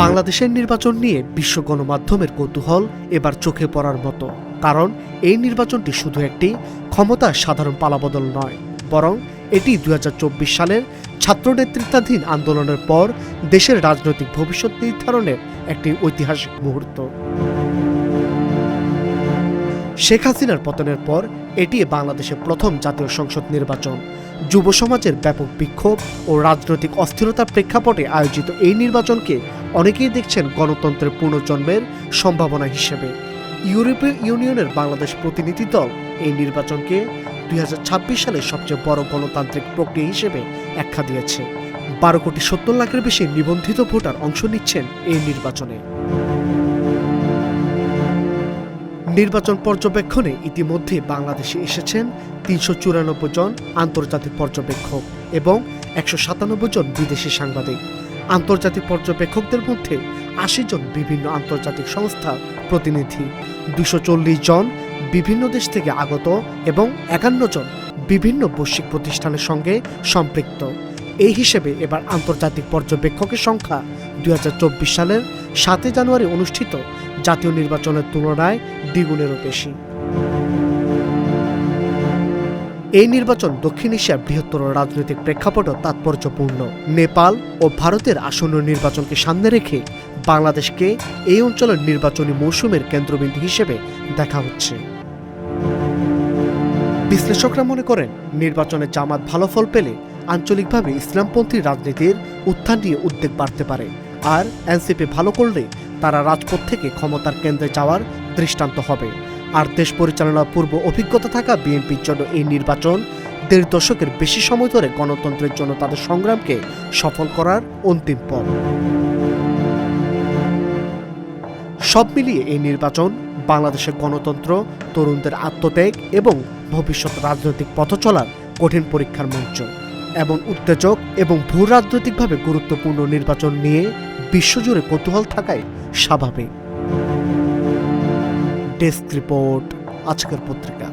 বাংলাদেশের নির্বাচন নিয়ে বিশ্ব গণমাধ্যমের কৌতূহল এবার চোখে পড়ার মতো, কারণ এই নির্বাচনটি শুধু একটি ক্ষমতার সাধারণ পালাবদল নয়, বরং এটি ২০২৪ সালের ছাত্র নেতৃত্বাধীন আন্দোলনের পর দেশের রাজনৈতিক ভবিষ্যৎ নির্ধারণের একটি ঐতিহাসিক মুহূর্ত। শেখ হাসিনার পতনের পর এটি বাংলাদেশের প্রথম জাতীয় সংসদ নির্বাচন। যুব সমাজের ব্যাপক বিক্ষোভ ও রাজনৈতিক অস্থিরতার প্রেক্ষাপটে আয়োজিত এই নির্বাচনকে অনেকেই দেখছেন গণতন্ত্রের পুনর্জন্মের সম্ভাবনা হিসেবে। ইউরোপীয় ইউনিয়নের বাংলাদেশ প্রতিনিধি দল এই নির্বাচনকে ২০২৬ সালের সবচেয়ে বড় গণতান্ত্রিক প্রক্রিয়া হিসেবে আখ্যা দিয়েছে। ১২,৭০,০০,০০০ বেশি নিবন্ধিত ভোটার অংশ নিচ্ছেন এই নির্বাচনে। নির্বাচন পর্যবেক্ষণে ইতিমধ্যে বাংলাদেশে এসেছেন ৩৯৪ জন আন্তর্জাতিক পর্যবেক্ষক এবং ১৯৭ জন বিদেশি সাংবাদিক। আন্তর্জাতিক পর্যবেক্ষকদের মধ্যে ৮০ জন বিভিন্ন আন্তর্জাতিক সংস্থার প্রতিনিধি, ২৪০ জন বিভিন্ন দেশ থেকে আগত এবং ৫১ জন বিভিন্ন বৈশ্বিক প্রতিষ্ঠানের সঙ্গে সম্পৃক্ত। এই হিসেবে এবার আন্তর্জাতিক পর্যবেক্ষকের সংখ্যা ২০২৪ সালের ৭ জানুয়ারি অনুষ্ঠিত জাতীয় নির্বাচনের তুলনায় দ্বিগুণেরও বেশি। এই নির্বাচন দক্ষিণ এশিয়ার বৃহত্তর রাজনৈতিক প্রেক্ষাপটও তাৎপর্যপূর্ণ। নেপাল ও ভারতের আসন্ন নির্বাচনকে সামনে রেখে বাংলাদেশকে এই অঞ্চলের নির্বাচনী মৌসুমের কেন্দ্রবিন্দু হিসেবে দেখা হচ্ছে। বিশ্লেষকরা মনে করেন, নির্বাচনে জামাত ভালো ফল পেলে আঞ্চলিকভাবে ইসলামপন্থী রাজনীতির উত্থান নিয়ে উদ্বেগ বাড়তে পারে, আর এনসিপি ভালো করলে তারা রাজপথ থেকে ক্ষমতার কেন্দ্রে যাওয়ার দৃষ্টান্ত হবে। আর দেশ পরিচালনার পূর্ব অভিজ্ঞতা থাকা বিএনপির জন্য এই নির্বাচন ১.৫ দশকের বেশি সময় ধরে গণতন্ত্রের জন্য তাদের সংগ্রামকে সফল করার অন্তিম পথ। সব মিলিয়ে এই নির্বাচন বাংলাদেশের গণতন্ত্র, তরুণদের আত্মত্যাগ এবং ভবিষ্যৎ রাজনৈতিক পথ চলার কঠিন পরীক্ষার মঞ্চ। এমন উত্তেজক এবং ভূ রাজনৈতিকভাবে গুরুত্বপূর্ণ নির্বাচন নিয়ে বিশ্বজুড়ে কৌতূহল থাকাই স্বাভাবিক। ডেস্ক রিপোর্ট, আজকের পত্রিকা।